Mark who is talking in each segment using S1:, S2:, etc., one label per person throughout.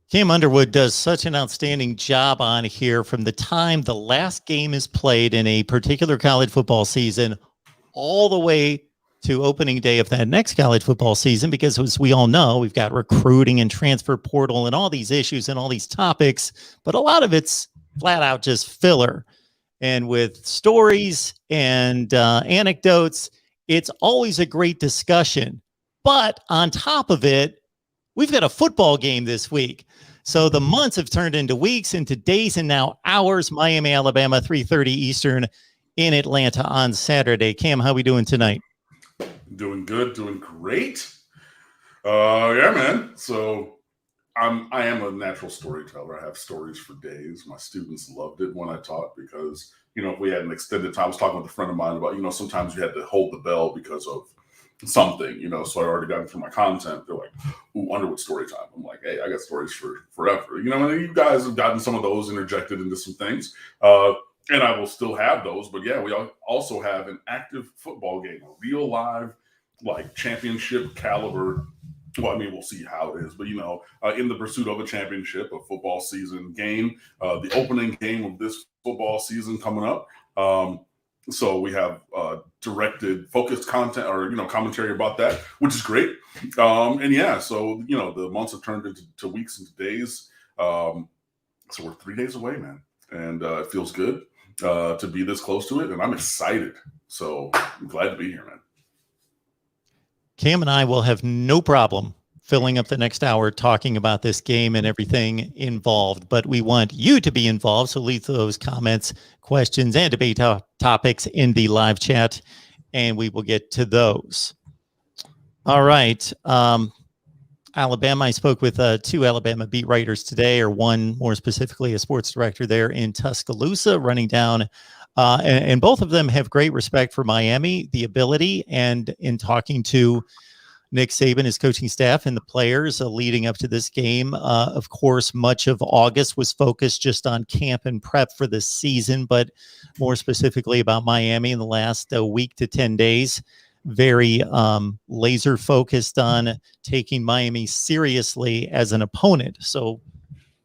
S1: Cam Underwood does such an outstanding job on here from the time the last game is played in a particular college football season all the way to opening day of that next college football season, because as we all know, we've got recruiting and transfer portal and all these issues and all these topics, but a lot of it's flat out just filler. And with stories and anecdotes, it's always a great discussion. But on top of it, we've got a football game this week. So the months have turned into weeks, into days, and now hours. Miami, Alabama, 3:30 Eastern in Atlanta on Saturday. Cam, how we doing tonight?
S2: Doing good, doing great. Yeah, man. So I am a natural storyteller. I have stories for days. My students loved it when I taught because, if we had an extended time, I was talking with a friend of mine about, sometimes you had to hold the bell because of something, so I already got through my content. They're like, ooh, Underwood story time. I'm like, hey, I got stories for forever. And you guys have gotten some of those interjected into some things. And I will still have those. But yeah, we also have an active football game, a real live, championship caliber. Well, I mean, we'll see how it is. But, in the pursuit of a championship, a football season game, the opening game of this football season coming up. So we have directed, focused content or, commentary about that, which is great. And yeah, so, the months have turned into weeks and days. So we're 3 days away, man. And it feels good to be this close to it. And I'm excited. So I'm glad to be here, man.
S1: Cam and I will have no problem filling up the next hour talking about this game and everything involved, but we want you to be involved. So leave those comments, questions, and debate topics in the live chat, and we will get to those. All right. Alabama, I spoke with two Alabama beat writers today, or one more specifically, a sports director there in Tuscaloosa, running down. And both of them have great respect for Miami, the ability, and in talking to Nick Saban, his coaching staff, and the players leading up to this game. Of course, much of August was focused just on camp and prep for the season, but more specifically about Miami in the last week to 10 days. Very laser focused on taking Miami seriously as an opponent. So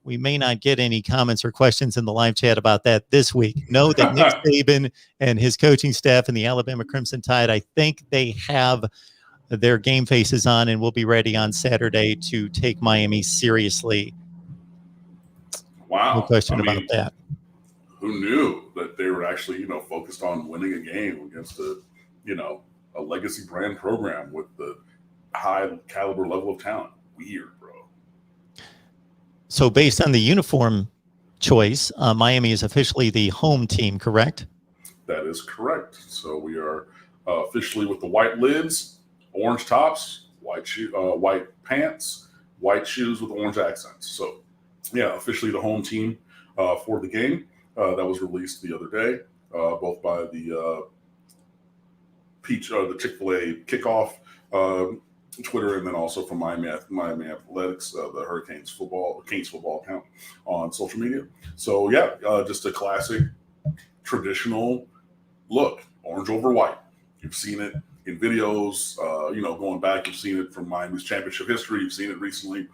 S1: we may not get any comments or questions in the live chat about that this week. Know that Nick Saban and his coaching staff and the Alabama Crimson Tide, I think they have their game faces on and will be ready on Saturday to take Miami seriously.
S2: Wow.
S1: No question about that.
S2: Who knew that they were actually, focused on winning a game against a legacy brand program with the high caliber level of talent? Weird, bro.
S1: So based on the uniform choice, Miami is officially the home team, correct?
S2: That is correct. So we are officially with the white lids, orange tops, white pants, white shoes with orange accents. So yeah, officially the home team for the game. That was released the other day, both by the the Chick-fil-A Kickoff Twitter, and then also from Miami Athletics, the Hurricanes football account on social media. So yeah, just a classic traditional look, orange over white. You've seen it in videos, going back. You've seen it from Miami's championship history. You've seen it recently.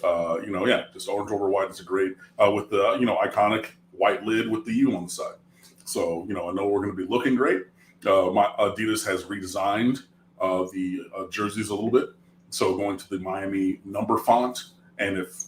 S2: Just orange over white is a great with the iconic white lid with the U on the side. So I know we're going to be looking great. My Adidas has redesigned the jerseys a little bit, so going to the Miami number font. And if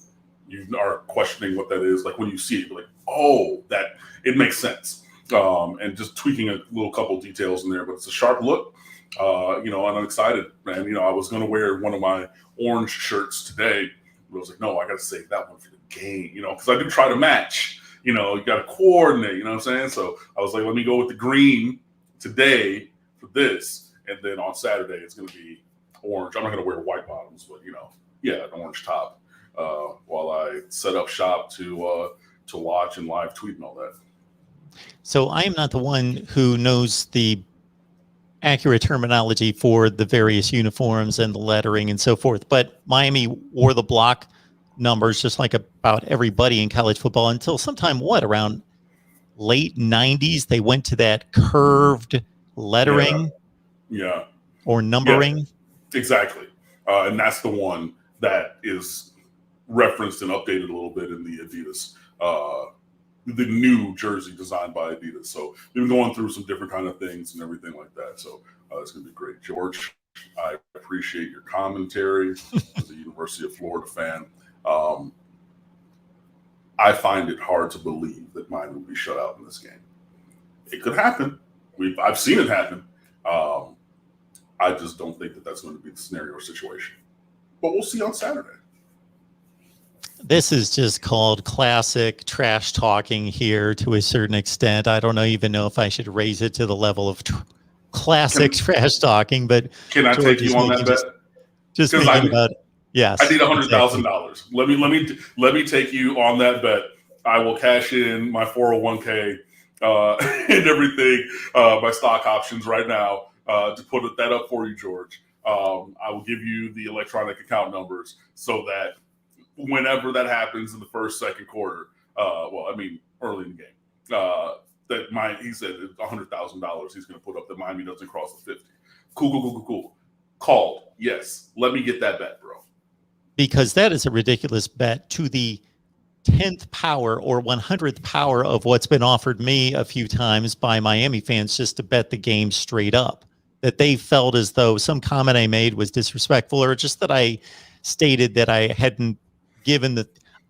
S2: you are questioning what that is, like when you see it, you're like, oh, that it makes sense. And just tweaking a little couple details in there, but it's a sharp look. And I'm excited, man. I was going to wear one of my orange shirts today, but I was like, no, I got to save that one for the game, because I do try to match. You got to coordinate. You know what I'm saying? So I was like, let me go with the green today for this, and then on Saturday it's going to be orange. I'm not going to wear white bottoms, but an orange top while I set up shop to watch and live tweet and all that.
S1: So I am not the one who knows the accurate terminology for the various uniforms and the lettering and so forth, but Miami wore the block numbers just like about everybody in college football until sometime around late 90s. They went to that curved lettering or numbering.
S2: Yeah, exactly. And that's the one that is referenced and updated a little bit in the Adidas, the new jersey designed by Adidas. So we've been going through some different kind of things and everything like that. So it's going to be great. George, I appreciate your commentary as a University of Florida fan. I find it hard to believe that mine will be shut out in this game. It could happen. I've seen it happen. I just don't think that that's going to be the scenario or situation. But we'll see on Saturday.
S1: This is just called classic trash talking here to a certain extent. I don't even know if I should raise it to the level of classic trash talking, but
S2: can I take you on that bet?
S1: Just thinking about it. Yes.
S2: I need $100,000. Let me take you on that bet. I will cash in my 401k and everything, my stock options right now to put that up for you, George. I will give you the electronic account numbers so that whenever that happens in the first, second quarter, early in the game, he said $100,000 he's going to put up that Miami doesn't cross the 50. Cool. Called. Yes. Let me get that bet, bro.
S1: Because that is a ridiculous bet to the 10th power or 100th power of what's been offered me a few times by Miami fans just to bet the game straight up. That they felt as though some comment I made was disrespectful, or just that I stated that I hadn't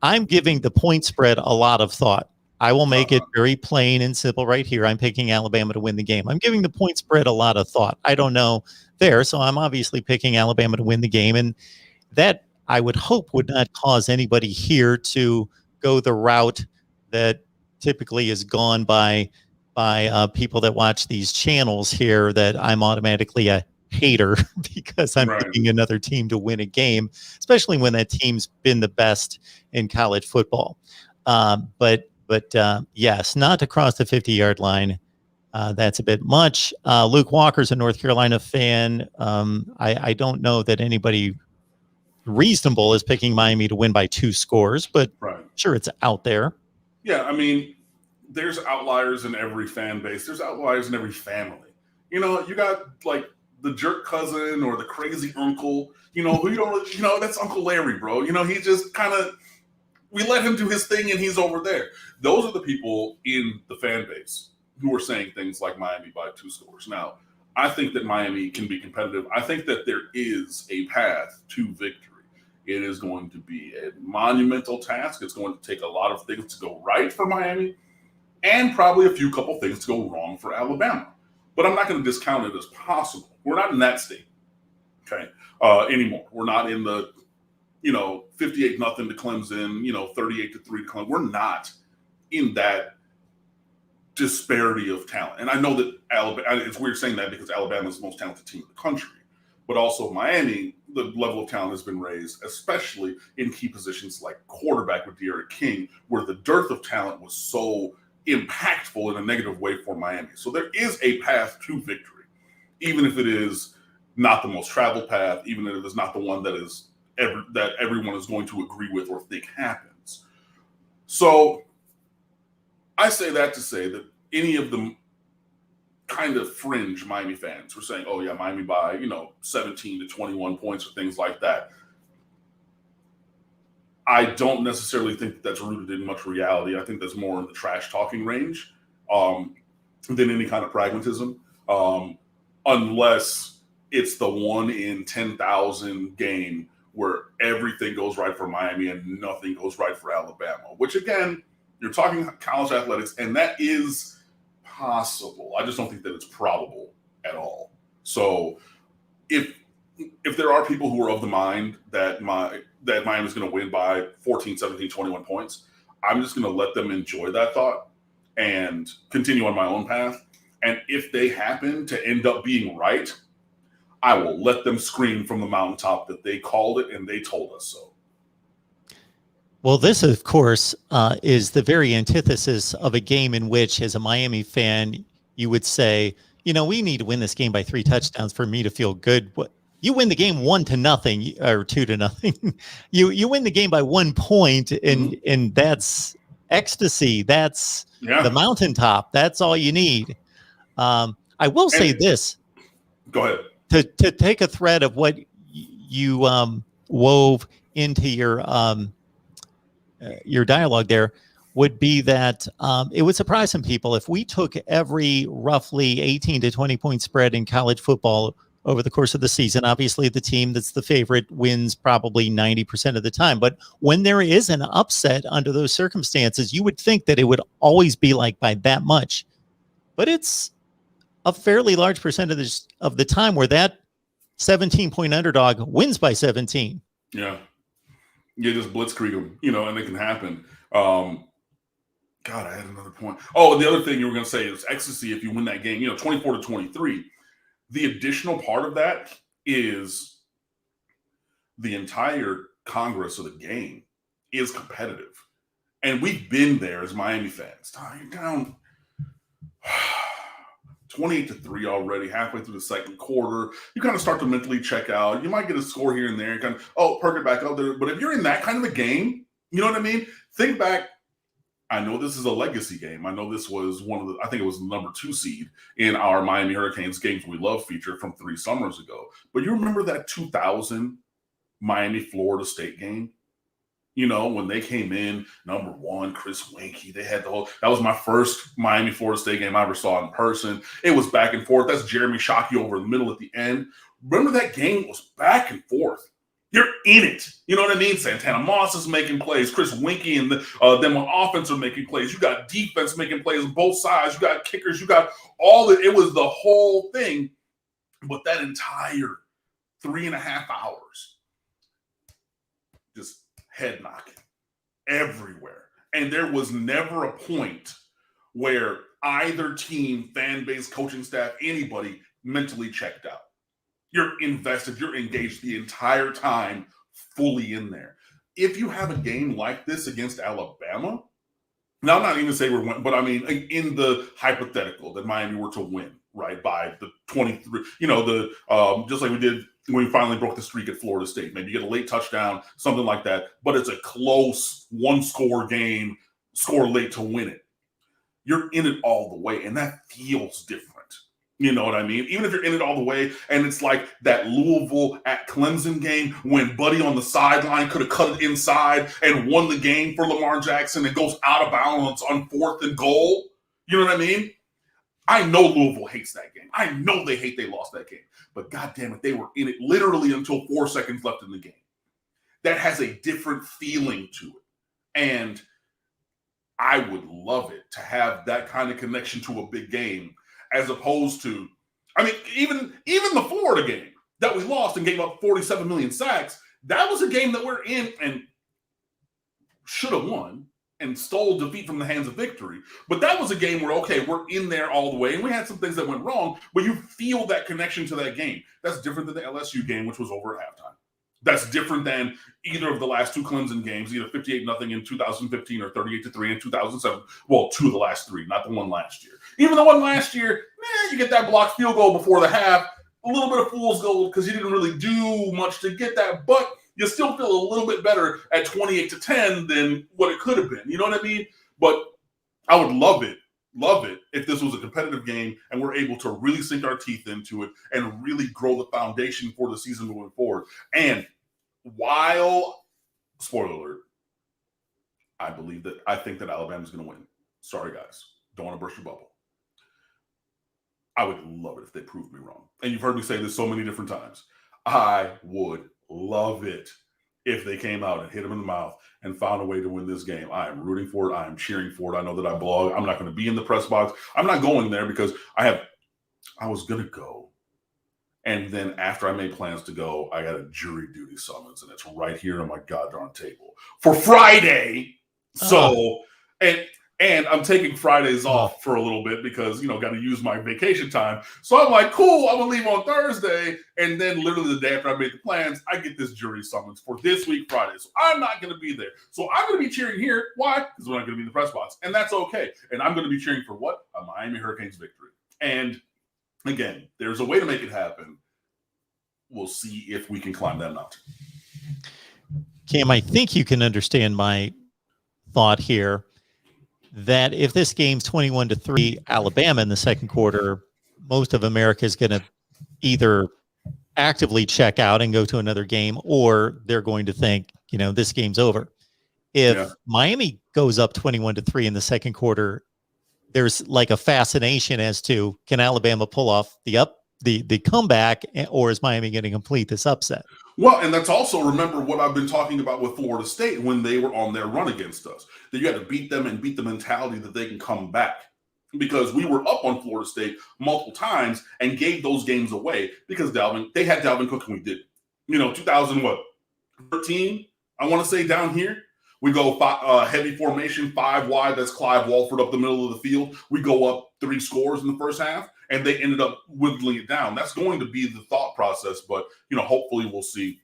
S1: I'm giving the point spread a lot of thought. I will make it very plain and simple right here. I'm picking Alabama to win the game. I'm giving the point spread a lot of thought. I don't know there, so I'm obviously picking Alabama to win the game, and that I would hope would not cause anybody here to go the route that typically is gone by people that watch these channels here, that I'm automatically a hater because I'm picking another team to win a game, especially when that team's been the best in college football. But yes, not to cross the 50-yard line. That's a bit much. Luke Walker's a North Carolina fan. I don't know that anybody reasonable is picking Miami to win by 2 scores, but sure, it's out there.
S2: Yeah, I mean, there's outliers in every fan base. There's outliers in every family. You got like the jerk cousin or the crazy uncle, who you don't, that's Uncle Larry, bro. He just kind of, we let him do his thing and he's over there. Those are the people in the fan base who are saying things like Miami by 2 scores. Now, I think that Miami can be competitive. I think that there is a path to victory. It is going to be a monumental task. It's going to take a lot of things to go right for Miami and probably a couple things to go wrong for Alabama. But I'm not going to discount it as possible. We're not in that state, anymore. We're not in the, 58-0 to Clemson, 38-3 to Clemson. We're not in that disparity of talent. And I know that Alabama, it's weird saying that because Alabama is the most talented team in the country. But also Miami, the level of talent has been raised, especially in key positions like quarterback with De'Aaron King, where the dearth of talent was so impactful in a negative way for Miami. So there is a path to victory, even if it is not the most traveled path, even if it is not the one that is that everyone is going to agree with or think happens. So I say that to say that any of the kind of fringe Miami fans were saying, oh yeah, Miami by 17 to 21 points or things like that, I don't necessarily think that's rooted in much reality. I think that's more in the trash talking range than any kind of pragmatism, unless it's the 1 in 10,000 game where everything goes right for Miami and nothing goes right for Alabama, which again, you're talking college athletics, and that is possible. I just don't think that it's probable at all. So if there are people who are of the mind that Miami's going to win by 14, 17, 21 points, I'm just going to let them enjoy that thought and continue on my own path. And if they happen to end up being right, I will let them scream from the mountaintop that they called it and they told us so.
S1: Well, this, of course, is the very antithesis of a game in which, as a Miami fan, you would say, we need to win this game by 3 touchdowns for me to feel good. You win the game 1-0 or 2-0. You win the game by 1 point, and that's ecstasy. That's the mountaintop. That's all you need. I will say this.
S2: Go ahead.
S1: To take a thread of what you wove into your your dialogue there would be that it would surprise some people if we took every roughly 18 to 20 point spread in college football over the course of the season. Obviously, the team that's the favorite wins probably 90% of the time. But when there is an upset under those circumstances, you would think that it would always be like by that much. But it's a fairly large percentage of the time where that 17-point underdog wins by 17.
S2: Yeah. You just blitzkrieg them, and it can happen. God, I had another point. Oh, and the other thing you were going to say is ecstasy if you win that game, 24-23. The additional part of that is the entire Congress of the game is competitive. And we've been there as Miami fans. You're down 28-3 already, halfway through the second quarter. You kind of start to mentally check out. You might get a score here and there. You kind of, perk it back up there. But if you're in that kind of a game, you know what I mean? Think back. I know this is a legacy game. I know this was I think it was the number 2 seed in our Miami Hurricanes Games We Love feature from 3 summers ago. But you remember that 2000 Miami Florida State game? When they came in, number 1, Chris Winkie, they had that was my first Miami Florida State game I ever saw in person. It was back and forth. That's Jeremy Shockey over in the middle at the end. Remember that game was back and forth. You're in it. You know what I mean? Santana Moss is making plays. Chris Winkie and them on offense are making plays. You got defense making plays on both sides. You got kickers. You got it was the whole thing. But that entire 3.5 hours, just head knocking everywhere. And there was never a point where either team, fan base, coaching staff, anybody mentally checked out. You're invested, you're engaged the entire time, fully in there. If you have a game like this against Alabama, now I'm not even saying we're winning, but I mean, in the hypothetical that Miami were to win, right, by the 23, just like we did when we finally broke the streak at Florida State. Maybe you get a late touchdown, something like that, but it's a close one-score game, score late to win it. You're in it all the way, and that feels different. You know what I mean? Even if you're in it all the way, and it's like that Louisville at Clemson game when Buddy on the sideline could have cut it inside and won the game for Lamar Jackson and goes out of bounds on 4th and goal. You know what I mean? I know Louisville hates that game. I know they lost that game. But goddamn it, they were in it literally until 4 seconds left in the game. That has a different feeling to it. And I would love it to have that kind of connection to a big game, as opposed to, I mean, even the Florida game that we lost and gave up 47 million sacks, that was a game that we're in and should have won and stole defeat from the hands of victory. But that was a game where, okay, we're in there all the way, and we had some things that went wrong, but you feel that connection to that game. That's different than the LSU game, which was over at halftime. That's different than either of the last 2 Clemson games, either 58-0 in 2015 or 38-3 in 2007. Well, 2 of the last 3, not the one last year. Even the one last year, you get that blocked field goal before the half, a little bit of fool's gold because you didn't really do much to get that, but you still feel a little bit better at 28-10 than what it could have been. You know what I mean? But I would love it if this was a competitive game and we're able to really sink our teeth into it and really grow the foundation for the season moving forward. And while, spoiler alert, I think that Alabama's going to win. Sorry, guys. Don't want to burst your bubble. I would love it if they proved me wrong. And you've heard me say this so many different times. I would love it if they came out and hit them in the mouth and found a way to win this game. I am rooting for it. I am cheering for it. I know that I blog. I'm not going to be in the press box. I'm not going there because I was going to go. And then after I made plans to go, I got a jury duty summons, and it's right here on my goddamn table for Friday. So, and I'm taking Fridays off for a little bit because, got to use my vacation time. So I'm like, cool, I'm going to leave on Thursday. And then literally the day after I made the plans, I get this jury summons for this week, Friday. So I'm not going to be there. So I'm going to be cheering here. Why? Because we're not going to be in the press box. And that's okay. And I'm going to be cheering for what? A Miami Hurricanes victory. And again, there's a way to make it happen. We'll see if we can climb that mountain.
S1: Cam, I think you can understand my thought here that if this game's 21-3 Alabama in the second quarter, most of America is going to either actively check out and go to another game, or they're going to think, this game's over. If Miami goes up 21-3 in the second quarter, there's like a fascination as to, can Alabama pull off the comeback, or is Miami going to complete this upset?
S2: Well, and that's also, remember what I've been talking about with Florida State when they were on their run against us, that you had to beat them and beat the mentality that they can come back, because we were up on Florida State multiple times and gave those games away because they had Dalvin Cook and we didn't. 2013, I want to say, down here, we go heavy formation, 5 wide. That's Clive Walford up the middle of the field. We go up 3 scores in the first half, and they ended up whittling it down. That's going to be the thought process, but hopefully we'll see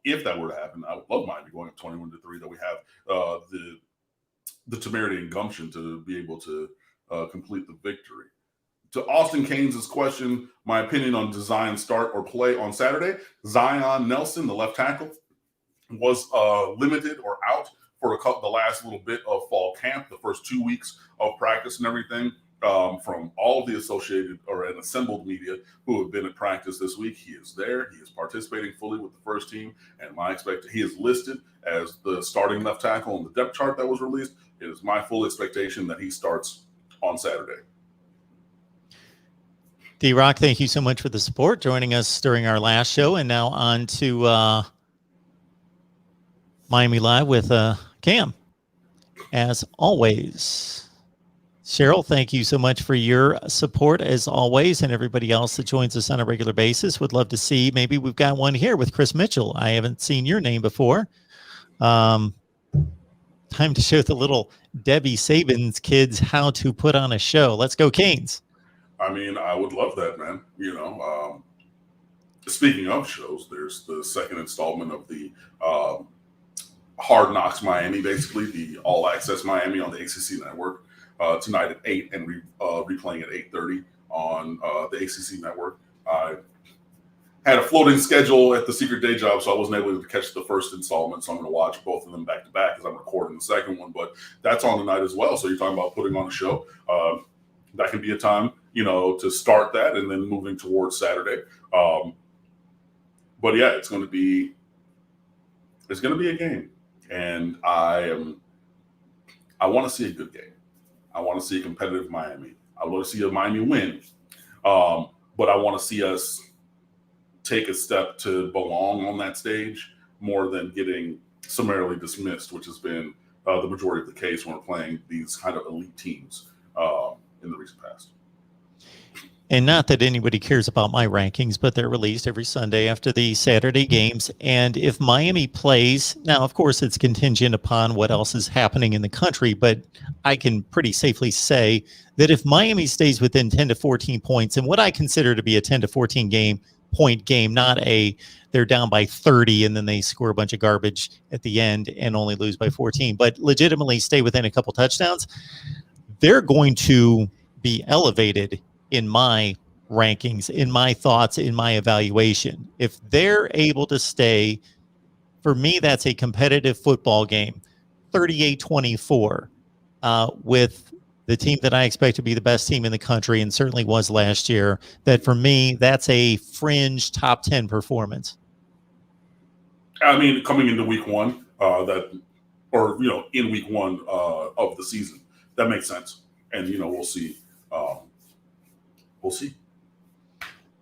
S2: if that were to happen. I would love Miami going up 21-3. That we have the temerity and gumption to be able to complete the victory. To Austin Keynes' question, my opinion on design, start, or play on Saturday: Zion Nelson, the left tackle, was limited or out for the last little bit of fall camp, the first 2 weeks of practice and everything. From all of the associated and assembled media who have been at practice this week, he is there. He is participating fully with the first team, and he is listed as the starting left tackle on the depth chart that was released. It is my full expectation that he starts on Saturday.
S1: D-Rock, thank you so much for the support, joining us during our last show, and now on to Miami Live with Cam. As always, Cheryl, thank you so much for your support as always, and everybody else that joins us on a regular basis. Would love to see, maybe we've got one here with Chris Mitchell. I haven't seen your name before. Time to show the little Debbie Saban's kids how to put on a show. Let's go, Canes.
S2: I mean, I would love that, man. Speaking of shows, there's the second installment of the Hard Knocks Miami, basically the All Access Miami on the ACC network tonight at 8 and replaying at 8:30 on the ACC network. I had a floating schedule at the secret day job, so I wasn't able to catch the first installment, so I'm going to watch both of them back to back as I'm recording the second one, but that's on tonight as well. So you're talking about putting on a show. That can be a time, to start that and then moving towards Saturday. But yeah, it's going to be a game. And I want to see a good game. I want to see a competitive Miami. I want to see a Miami win. But I want to see us take a step to belong on that stage more than getting summarily dismissed, which has been the majority of the case when we're playing these kind of elite teams in the recent past.
S1: And not that anybody cares about my rankings, but they're released every Sunday after the Saturday games. And if Miami plays, now, of course, it's contingent upon what else is happening in the country, but I can pretty safely say that if Miami stays within 10 to 14 points, and what I consider to be a 10 to 14 point game, not they're down by 30 and then they score a bunch of garbage at the end and only lose by 14, but legitimately stay within a couple touchdowns, they're going to be elevated in my rankings, in my thoughts, in my evaluation. If they're able to stay, for me, that's a competitive football game, 38-24, with the team that I expect to be the best team in the country and certainly was last year, that for me, that's a fringe top 10 performance.
S2: I mean, coming into week one, in week one of the season, that makes sense. And, we'll see. We'll see.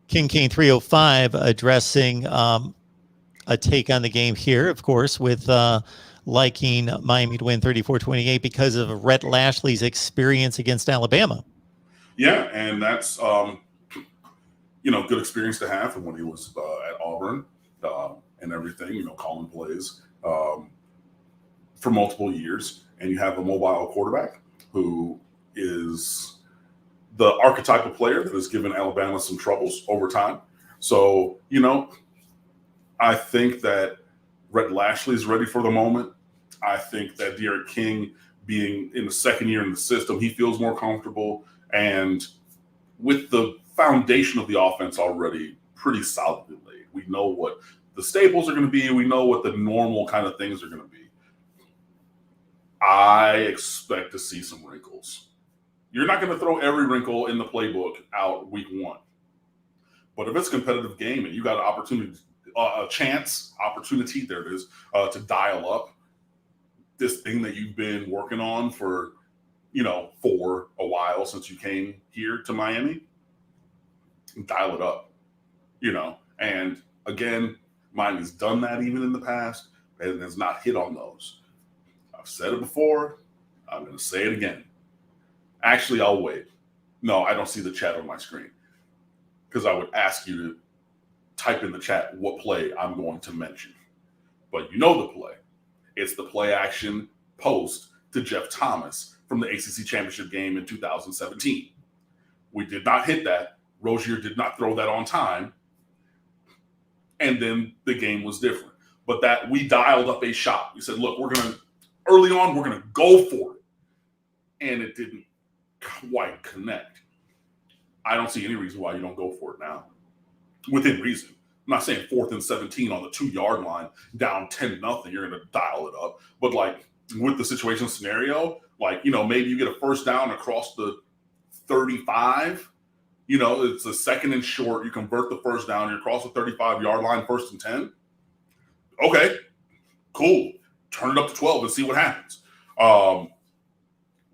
S1: King 305 addressing a take on the game here, of course, with liking Miami to win 34-28 because of Rhett Lashley's experience against Alabama.
S2: Yeah, and that's good experience to have from when he was at Auburn and everything. Calling plays for multiple years, and you have a mobile quarterback who is the archetypal player that has given Alabama some troubles over time. So, I think that Rhett Lashley is ready for the moment. I think that Derek King, being in the second year in the system, he feels more comfortable. And with the foundation of the offense already pretty solidly laid, we know what the staples are going to be. We know what the normal kind of things are going to be. I expect to see some wrinkles. You're not going to throw every wrinkle in the playbook out week one. But if it's a competitive game and you got an opportunity, there it is, to dial up, this thing that you've been working on for a while since you came here to Miami, dial it up, and again, Miami's done that even in the past and has not hit on those. I've said it before. I'm going to say it again. Actually, I'll wait. No, I don't see the chat on my screen because I would ask you to type in the chat what play I'm going to mention. But you know the play. It's the play action post to Jeff Thomas from the ACC Championship game in 2017. We did not hit that. Rozier did not throw that on time. And then the game was different. But that we dialed up a shot. We said, look, early on, we're going to go for it. And it didn't quite connect. I don't see any reason why you don't go for it now. Within reason. I'm not saying 4th and 17 on the 2-yard line, down 10-0, you're going to dial it up. But like with the situation scenario, like, maybe you get a first down across the 35. It's a 2nd and short. You convert the first down. You're across the 35-yard line, 1st and 10. Okay, cool. Turn it up to 12 and see what happens.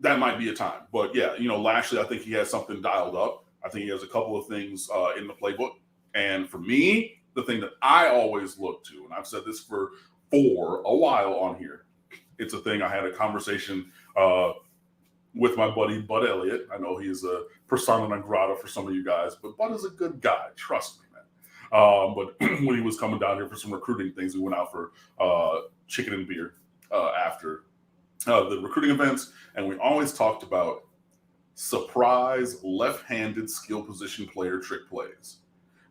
S2: That might be a time. But yeah, Lashley, I think he has something dialed up. I think he has a couple of things in the playbook. And for me, the thing that I always look to, and I've said this for a while on here, it's a thing. I had a conversation with my buddy Bud Elliott. I know he's a persona non grata for some of you guys, but Bud is a good guy. Trust me, man. But when he was coming down here for some recruiting things, we went out for chicken and beer after the recruiting events, and we always talked about surprise left-handed skill position player trick plays.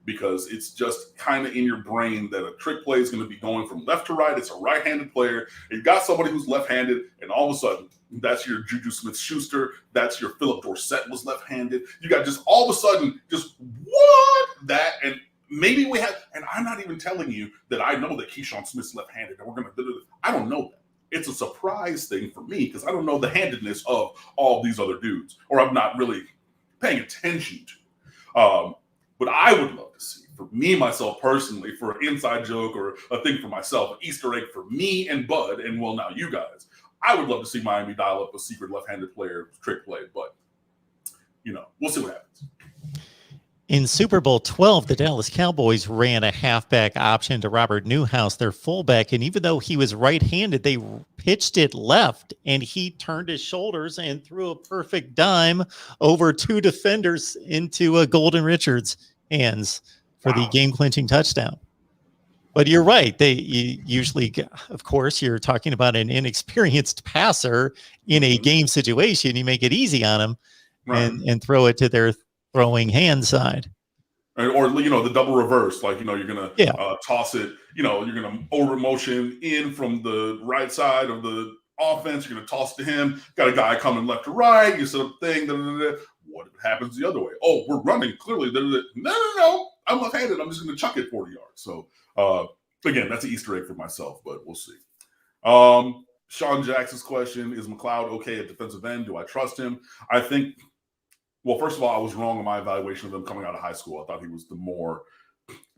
S2: Because it's just kind of in your brain that a trick play is going to be going from left to right. It's a right-handed player. You've got somebody who's left-handed, and all of a sudden, that's your Juju Smith-Schuster. That's your Philip Dorsett was left-handed. You got just all of a sudden, just what? That, and maybe we have, and I'm not even telling you that I know that Keyshawn Smith's left-handed, and we're going to, I don't know that. It's a surprise thing for me because I don't know the handedness of all these other dudes, or I'm not really paying attention to. But I would love to see, for me, myself personally, for an inside joke or a thing for myself, an Easter egg for me and Bud, and well, now you guys, I would love to see Miami dial up a secret left-handed player trick play, but, we'll see what happens.
S1: In Super Bowl 12, the Dallas Cowboys ran a halfback option to Robert Newhouse, their fullback, and even though he was right-handed, they pitched it left, and he turned his shoulders and threw a perfect dime over 2 defenders into Golden Richard's hands for the game-clinching touchdown. But you're right. They usually, of course, you're talking about an inexperienced passer in a game situation. You make it easy on them and throw it to their throwing hand side.
S2: Or, the double reverse, like, you're going to toss it, you're going to over motion in from the right side of the offense. You're going to toss to him. Got a guy coming left to right. You set up thing. What if it happens the other way? Oh, we're running clearly. No. I'm left-handed. I'm just going to chuck it 40 yards. So, again, that's an Easter egg for myself, but we'll see. Sean Jackson's question, is McLeod okay at defensive end? Do I trust him? I think, well, first of all, I was wrong in my evaluation of him coming out of high school. I thought he was the more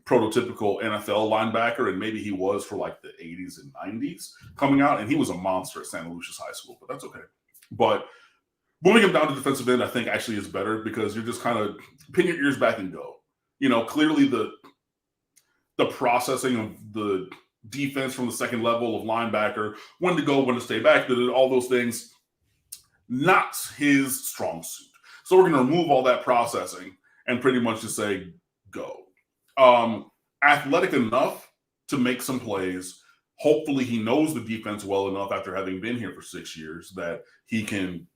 S2: prototypical NFL linebacker, and maybe he was for like the 80s and 90s coming out, and he was a monster at Santa Lucia's high school, but that's okay. But moving him down to defensive end, I think actually is better because you're just kind of pin your ears back and go. Clearly the processing of the defense from the second level of linebacker, when to go, when to stay back, all those things, not his strong suit. So we're going to remove all that processing and pretty much just say, go. Athletic enough to make some plays. Hopefully he knows the defense well enough after having been here for 6 years that he can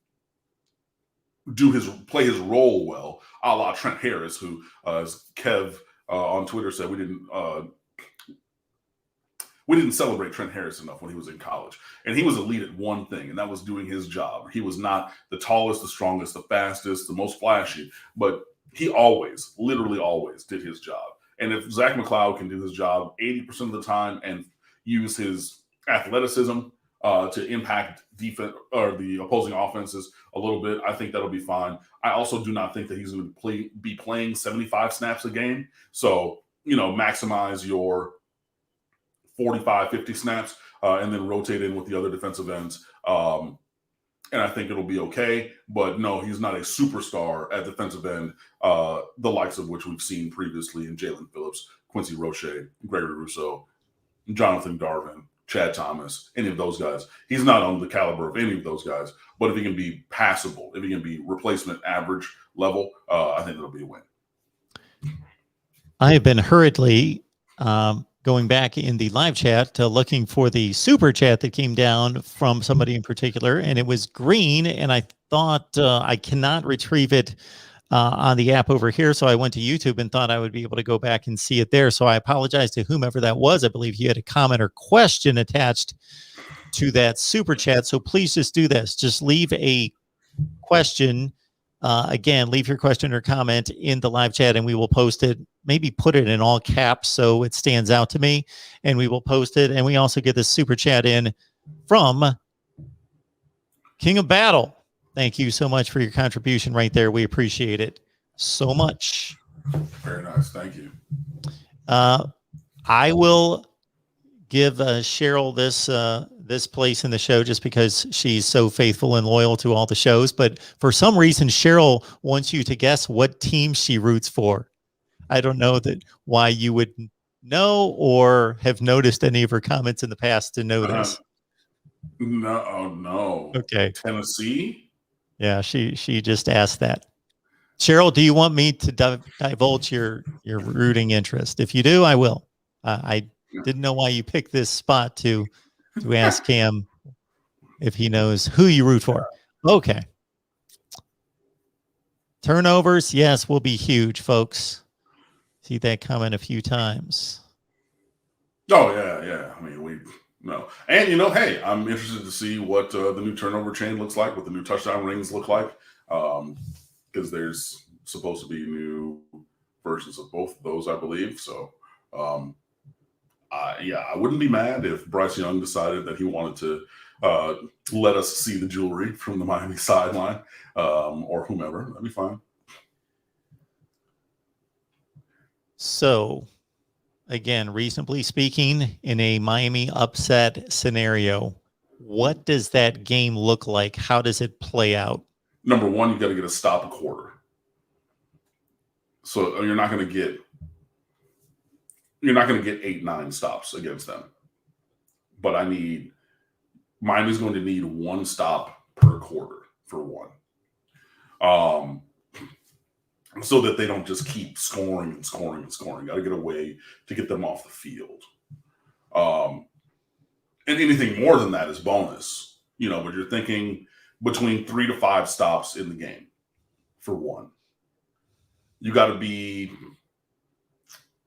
S2: play his role well, a la Trent Harris, who, as Kev on Twitter said, we didn't celebrate Trent Harris enough when he was in college. And he was elite at one thing, and that was doing his job. He was not the tallest, the strongest, the fastest, the most flashy, but he always, literally always did his job. And if Zach McLeod can do his job 80% of the time and use his athleticism to impact defense or the opposing offenses a little bit, I think that'll be fine. I also do not think that he's going to be playing 75 snaps a game. So, maximize your 45, 50 snaps, and then rotate in with the other defensive ends. And I think it'll be okay. But no, he's not a superstar at defensive end, the likes of which we've seen previously in Jalen Phillips, Quincy Roche, Gregory Rousseau, Jonathan Garvin, Chad Thomas, any of those guys. He's not on the caliber of any of those guys. But if he can be passable, if he can be replacement average level, I think it'll be a win.
S1: I have been hurriedly going back in the live chat looking for the super chat that came down from somebody in particular, and it was green, and I thought I cannot retrieve it on the app over here, so I went to YouTube and thought I would be able to go back and see it there. So I apologize to whomever that was. I believe you had a comment or question attached to that super chat, so please just do this. Just leave a question. Again, leave your question or comment in the live chat and we will post it. Maybe put it in all caps so it stands out to me, and we will post it. And we also get this super chat in from King of Battle. Thank you so much for your contribution right there. We appreciate it so much.
S2: Very nice. Thank you.
S1: I will give Cheryl this place in the show just because she's so faithful and loyal to all the shows. But for some reason, Cheryl wants you to guess what team she roots for. I don't know why you would know or have noticed any of her comments in the past to know this.
S2: No.
S1: Okay.
S2: Tennessee?
S1: Yeah, she just asked that. Cheryl, do you want me to divulge your rooting interest? If you do, I will. I didn't know why you picked this spot to ask Cam if he knows who you root for. Okay. Turnovers, yes, will be huge, folks. See that comment a few times.
S2: Oh, yeah. I mean, no. And, hey, I'm interested to see what the new turnover chain looks like, what the new touchdown rings look like, because there's supposed to be new versions of both of those, I believe. So, I wouldn't be mad if Bryce Young decided that he wanted to let us see the jewelry from the Miami sideline or whomever. That'd be fine.
S1: So, again, reasonably speaking, in a Miami upset scenario, what does that game look like? How does it play out?
S2: Number one, you got to get a stop a quarter. So you're not going to get 8-9 stops against them. But Miami's going to need one stop per quarter for one. So that they don't just keep scoring and scoring and scoring. Got to get a way to get them off the field. And anything more than that is bonus. But you're thinking between 3 to 5 stops in the game for one. You got to be,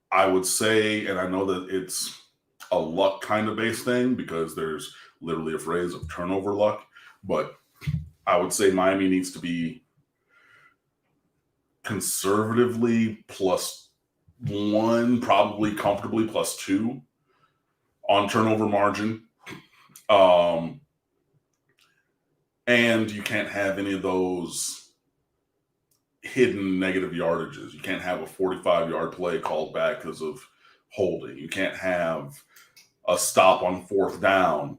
S2: I would say, and I know that it's a luck kind of based thing because there's literally a phrase of turnover luck, but I would say Miami needs to be conservatively +1, probably comfortably +2 on turnover margin. And you can't have any of those hidden negative yardages. You can't have a 45-yard play called back because of holding. You can't have a stop on 4th down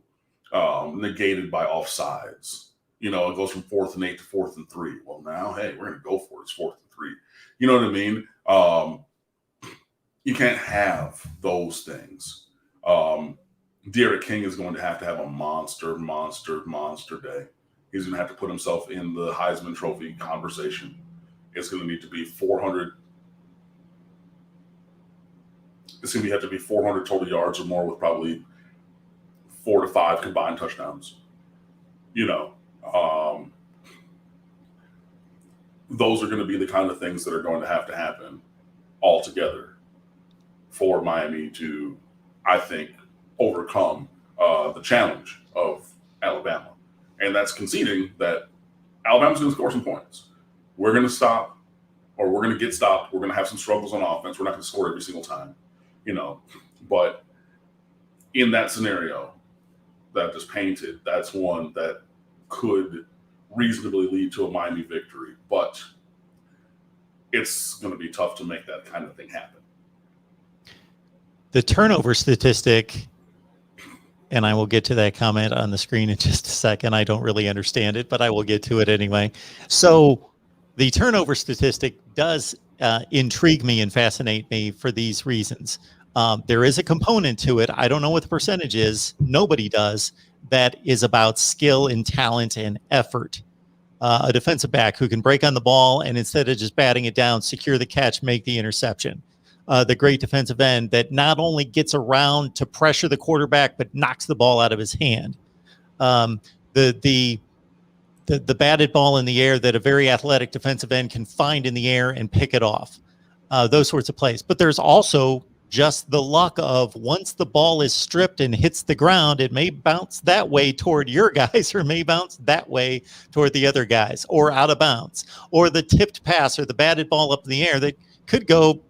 S2: negated by offsides. It goes from 4th and 8 to 4th and 3. Well, now, hey, we're going to go for it. It's 4th and 3. You know what I mean? You can't have those things. Derek King is going to have a monster day. He's going to have to put himself in the Heisman Trophy conversation. It's going to need to be 400. It's going to have to be 400 total yards or more with probably 4 to 5 combined touchdowns. Those are going to be the kind of things that are going to happen all together for Miami to, I think, overcome the challenge of Alabama. And that's conceding that Alabama's going to score some points. We're going to stop, or we're going to get stopped. We're going to have some struggles on offense. We're not going to score every single time, But in that scenario that I just painted, that's one that could reasonably lead to a Miami victory. But it's going to be tough to make that kind of thing happen.
S1: The turnover statistic and I will get to that comment on the screen in just a second. I don't really understand it, but I will get to it anyway. So the turnover statistic does intrigue me and fascinate me for these reasons. There is a component to it. I don't know what the percentage is. Nobody does. That is about skill and talent and effort. A defensive back who can break on the ball and instead of just batting it down, secure the catch, make the interception. The great defensive end that not only gets around to pressure the quarterback, but knocks the ball out of his hand. The batted ball in the air that a very athletic defensive end can find in the air and pick it off. Those sorts of plays. But there's also just the luck of once the ball is stripped and hits the ground, it may bounce that way toward your guys or may bounce that way toward the other guys or out of bounds, or the tipped pass or the batted ball up in the air that could go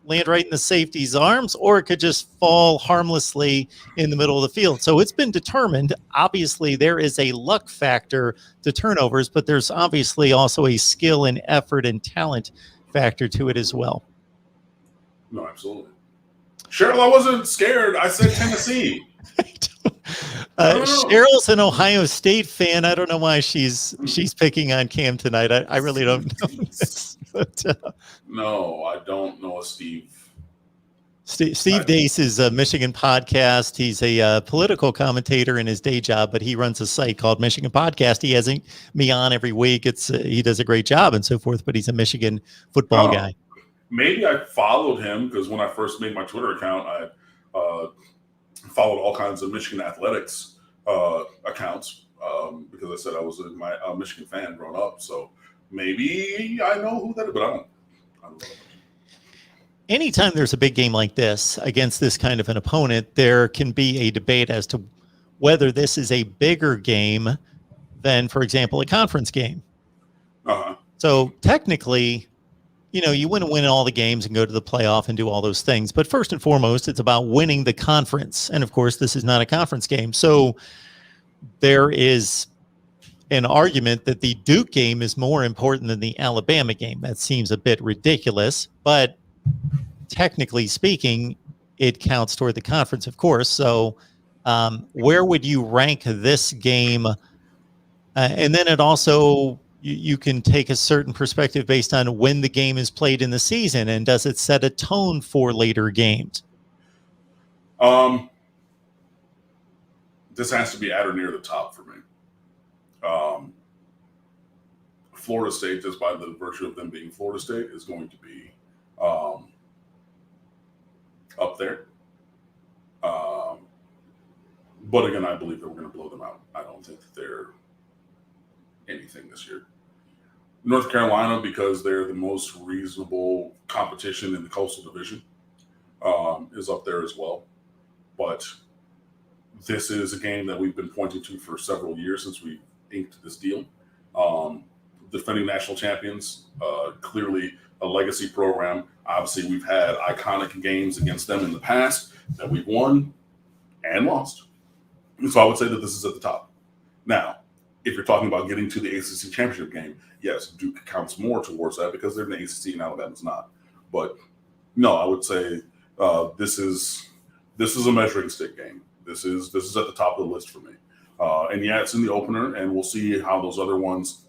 S1: land right in the safety's arms, or it could just fall harmlessly in the middle of the field. So it's been determined. Obviously, there is a luck factor to turnovers, but there's obviously also a skill and effort and talent factor to it as well.
S2: No, absolutely. Cheryl, I wasn't scared. I said Tennessee.
S1: Cheryl's an Ohio State fan. I don't know why she's picking on Cam tonight. I really don't know this. But,
S2: no, I don't know a Steve.
S1: Steve Dace is a Michigan podcast. He's a political commentator in his day job, but he runs a site called Michigan Podcast. He has me on every week. He does a great job and so forth, but he's a Michigan football guy.
S2: Maybe I followed him because when I first made my Twitter account, I followed all kinds of Michigan athletics accounts because I said I was a Michigan fan growing up. So maybe I know who that is, but I don't know.
S1: Anytime there's a big game like this against this kind of an opponent, there can be a debate as to whether this is a bigger game than, for example, a conference game.
S2: Uh-huh.
S1: So technically, you want to win all the games and go to the playoff and do all those things. But first and foremost, it's about winning the conference. And of course, this is not a conference game. So there is an argument that the Duke game is more important than the Alabama game. That seems a bit ridiculous, but technically speaking, it counts toward the conference, of course. So where would you rank this game? And then it also, you can take a certain perspective based on when the game is played in the season, and does it set a tone for later games?
S2: This has to be at or near the top for me. Florida State, just by the virtue of them being Florida State, is going to be up there. But again, I believe that we're going to blow them out. I don't think that they're anything this year. North Carolina, because they're the most reasonable competition in the Coastal Division, is up there as well. But this is a game that we've been pointing to for several years since we inked this deal. Defending national champions, clearly a legacy program. Obviously, we've had iconic games against them in the past that we've won and lost. So I would say that this is at the top. Now, if you're talking about getting to the ACC championship game, yes, Duke counts more towards that because they're in the ACC and Alabama's not. But no, I would say this is a measuring stick game. This is at the top of the list for me. And yeah, it's in the opener, and we'll see how those other ones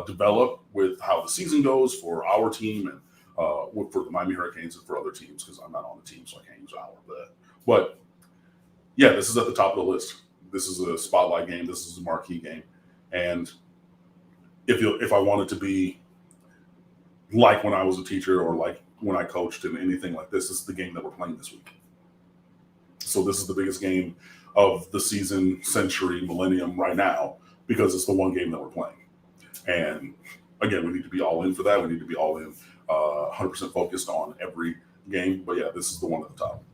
S2: develop with how the season goes for our team and for the Miami Hurricanes and for other teams, because I'm not on the team, so I can't use our for that. But yeah, this is at the top of the list. This is a spotlight game. This is a marquee game. And if I wanted to be like when I was a teacher or like when I coached and anything like this is the game that we're playing this week. So this is the biggest game of the season, century, millennium right now, because it's the one game that we're playing. And again, we need to be all in for that. We need to be all in, 100% focused on every game. But yeah, this is the one at the top.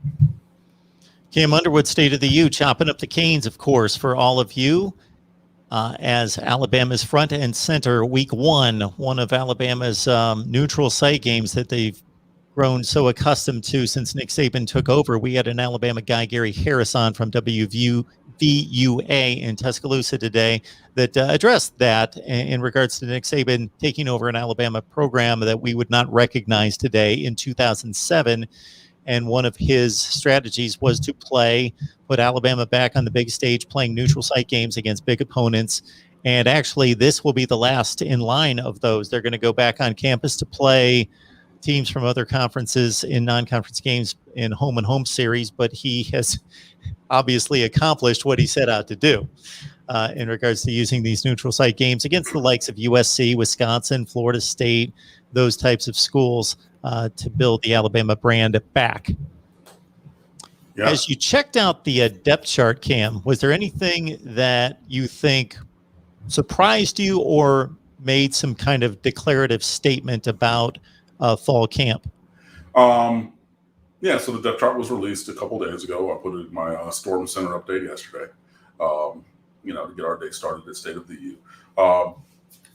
S1: Cam Underwood, State of the U, chopping up the canes, of course, for all of you. As Alabama's front and center, week one of Alabama's neutral site games that they've grown so accustomed to since Nick Saban took over. We had an Alabama guy, Gary Harris, on from WVUA in Tuscaloosa today that addressed that in regards to Nick Saban taking over an Alabama program that we would not recognize today in 2007. And one of his strategies was to put Alabama back on the big stage, playing neutral site games against big opponents. And actually, this will be the last in line of those. They're going to go back on campus to play teams from other conferences in non-conference games in home-and-home series, but he has obviously accomplished what he set out to do in regards to using these neutral site games against the likes of USC, Wisconsin, Florida State, those types of schools to build the Alabama brand back. Yeah. As you checked out the depth chart, Cam, was there anything that you think surprised you or made some kind of declarative statement about fall camp?
S2: Yeah, so the depth chart was released a couple days ago. I put it in my Storm Center update yesterday, to get our day started at State of the U.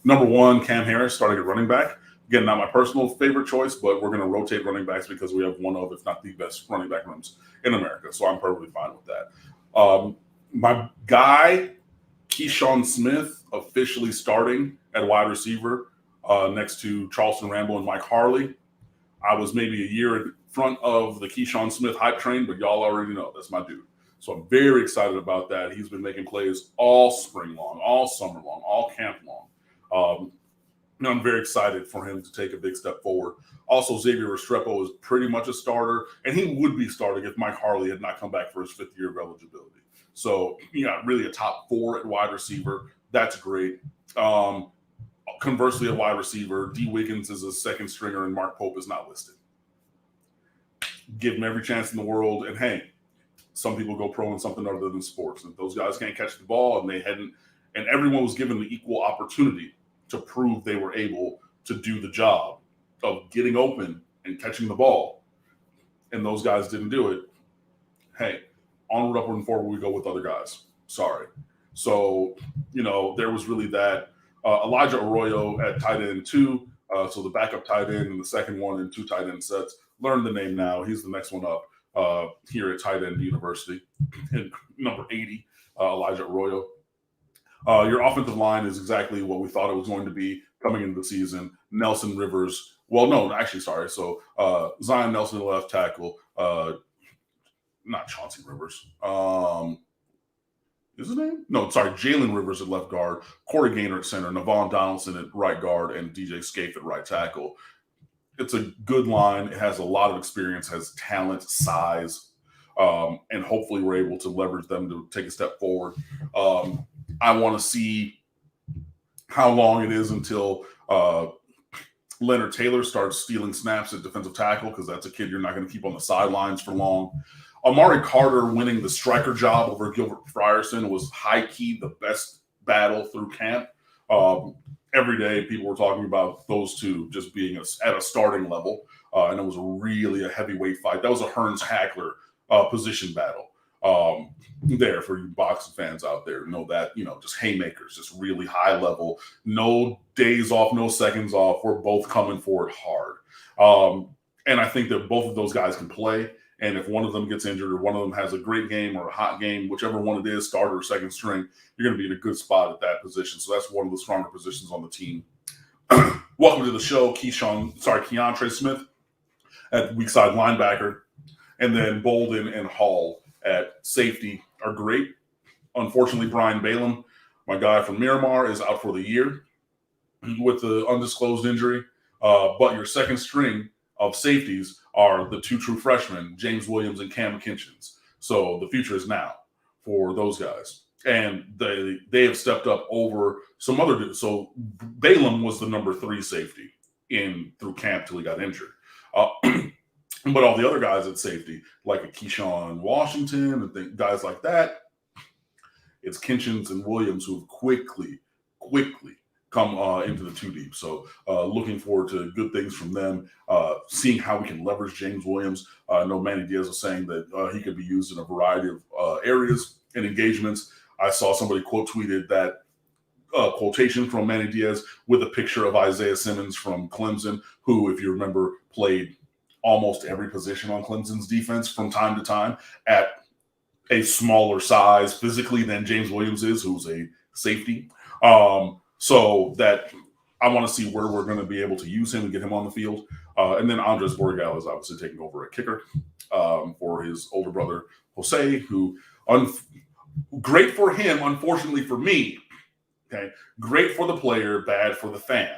S2: Number one, Cam Harris starting at running back. Again, not my personal favorite choice, but we're going to rotate running backs because we have one of, if not the best running back rooms in America. So I'm perfectly fine with that. My guy, Keyshawn Smith, officially starting at wide receiver next to Charleston Rambo and Mike Harley. I was maybe a year in front of the Keyshawn Smith hype train, but y'all already know that's my dude. So I'm very excited about that. He's been making plays all spring long, all summer long, all camp long. I'm very excited for him to take a big step forward. Also, Xavier Restrepo is pretty much a starter, and he would be starting if Mike Harley had not come back for his 5th year of eligibility. So, really a top 4 at wide receiver. That's great. Conversely, at wide receiver, D. Wiggins is a second stringer, and Mark Pope is not listed. Give him every chance in the world, and hey, some people go pro in something other than sports. And if those guys can't catch the ball, and everyone was given the equal opportunity to prove they were able to do the job of getting open and catching the ball, and those guys didn't do it, hey, onward, upward, and forward we go with other guys. Sorry. So, there was really that. Elijah Arroyo at tight end 2, so the backup tight end and the second one in 2 tight end sets. Learn the name now. He's the next one up here at tight end university. And number 80, Elijah Arroyo. Your offensive line is exactly what we thought it was going to be coming into the season. Nelson Rivers. Well, no, actually, sorry. So Zion Nelson, left tackle. Not Chauncey Rivers. Is his name? No, sorry. Jalen Rivers at left guard. Corey Gaynor at center. Navon Donaldson at right guard. And DJ Scaife at right tackle. It's a good line. It has a lot of experience, has talent, size. And hopefully we're able to leverage them to take a step forward. I want to see how long it is until Leonard Taylor starts stealing snaps at defensive tackle, because that's a kid you're not going to keep on the sidelines for long. Amari Carter winning the striker job over Gilbert Frierson was high-key the best battle through camp. Every day people were talking about those two just being at a starting level, and it was really a heavyweight fight. That was a Hearns-Hackler position battle. There for you boxing fans out there, know that, just haymakers, just really high level, no days off, no seconds off. We're both coming for it hard. And I think that both of those guys can play. And if one of them gets injured or one of them has a great game or a hot game, whichever one it is, starter or second string, you're going to be in a good spot at that position. So that's one of the stronger positions on the team. Welcome to the show, Keontre Smith at weak side linebacker. And then Bolden and Hall at safety are great. Unfortunately, Brian Balaam, my guy from Miramar, is out for the year with the undisclosed injury. But your second string of safeties are the 2 true freshmen, James Williams and Cam Kinchins. So the future is now for those guys. And they have stepped up over some other dudes. So Balaam was the number 3 safety through camp till he got injured. But all the other guys at safety, like a Keyshawn Washington and guys like that, it's Kinchins and Williams who have quickly come into the 2 deep. So looking forward to good things from them, seeing how we can leverage James Williams. I know Manny Diaz was saying that he could be used in a variety of areas and engagements. I saw somebody tweeted that quotation from Manny Diaz with a picture of Isaiah Simmons from Clemson, who, if you remember, played almost every position on Clemson's defense from time to time at a smaller size physically than James Williams is, who's a safety. So that I want to see where we're going to be able to use him and get him on the field. And then Andres Borregales is obviously taking over at kicker for his older brother, Jose, who great for him, unfortunately for me. Okay, great for the player, bad for the fan.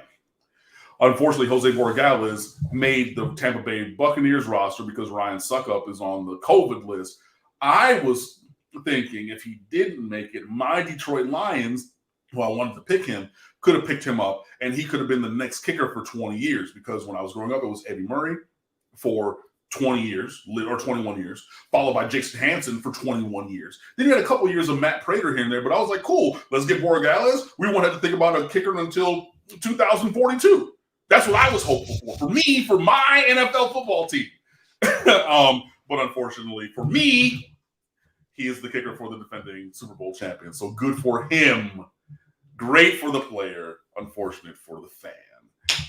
S2: Unfortunately, Jose Borregales made the Tampa Bay Buccaneers roster because Ryan Suckup is on the COVID list. I was thinking if he didn't make it, my Detroit Lions, who I wanted to pick him, could have picked him up, and he could have been the next kicker for 20 years because when I was growing up, it was Eddie Murray for 20 years or 21 years, followed by Jason Hanson for 21 years. Then you had a couple of years of Matt Prater here and there, but I was like, cool, let's get Borregales. We won't have to think about a kicker until 2042. That's what I was hopeful for me, for my NFL football team. But unfortunately for me, he is the kicker for the defending Super Bowl champion. So good for him. Great for the player. Unfortunate for the fan.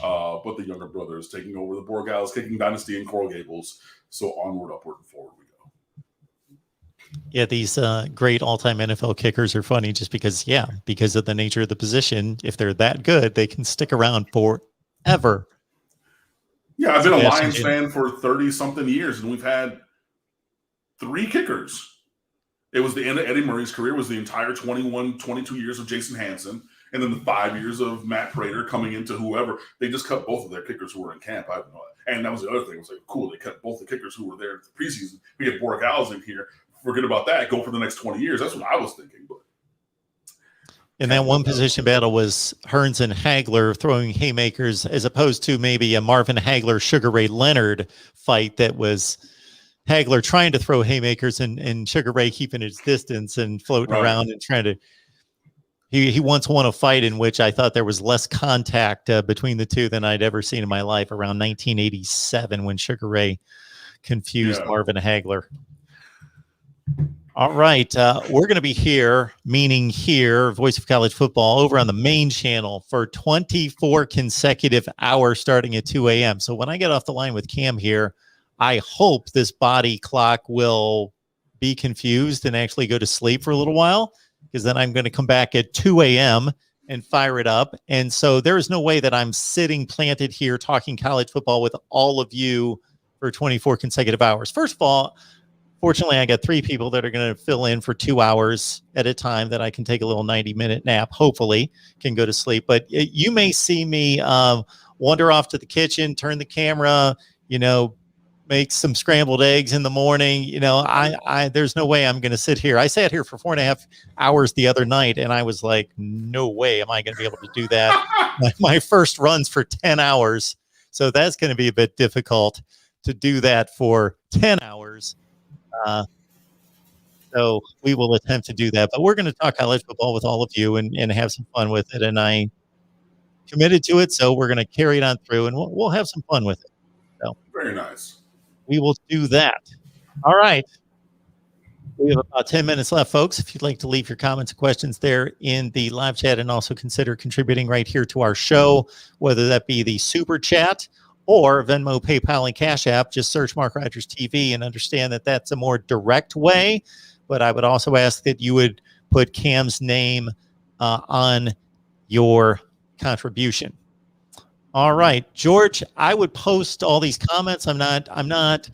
S2: But the younger brother is taking over the Borregales kicking dynasty in Coral Gables. So onward, upward, and forward we go.
S1: Yeah, these great all-time NFL kickers are funny just because of the nature of the position. If they're that good, they can stick around forever.
S2: Yeah, I've been a Lions fan for 30-something years, and we've had 3 kickers. It was the end of Eddie Murray's career, was the entire 21, 22 years of Jason Hanson, and then the 5 years of Matt Prater coming into whoever. They just cut both of their kickers who were in camp. I don't know. And that was the other thing. It was like, cool, they cut both the kickers who were there in the preseason. We get Borregales in here. Forget about that. Go for the next 20 years. That's what I was thinking. But
S1: and that one position battle was Hearns and Hagler throwing haymakers as opposed to maybe a Marvin Hagler, Sugar Ray Leonard fight that was Hagler trying to throw haymakers and Sugar Ray keeping his distance and floating around and trying to. He once won a fight in which I thought there was less contact between the two than I'd ever seen in my life around 1987 when Sugar Ray confused Marvin Hagler. All right. We're going to be here, meaning here, Voice of College Football, over on the main channel for 24 consecutive hours starting at 2 a.m. So when I get off the line with Cam here, I hope this body clock will be confused and actually go to sleep for a little while, because then I'm going to come back at 2 a.m. and fire it up. And so there is no way that I'm sitting planted here talking college football with all of you for 24 consecutive hours. First of all, fortunately, I got 3 people that are going to fill in for 2 hours at a time that I can take a little 90-minute nap, hopefully can go to sleep. But you may see me wander off to the kitchen, turn the camera, make some scrambled eggs in the morning. There's no way I'm going to sit here. I sat here for 4.5 hours the other night, and I was like, no way am I going to be able to do that. My first run's for 10 hours. So that's going to be a bit difficult to do that for 10 hours. So we will attempt to do that, but we're going to talk college football with all of you and have some fun with it. And I committed to it, so we're going to carry it on through, and we'll have some fun with it. So
S2: very nice.
S1: We will do that. All right. We have about 10 minutes left, folks. If you'd like to leave your comments and questions there in the live chat, and also consider contributing right here to our show, whether that be the Super Chat or Venmo, PayPal, and Cash App, just search MarkRogersTV and understand that that's a more direct way. But I would also ask that you would put Cam's name on your contribution. All right, George, I would post all these comments. I'm not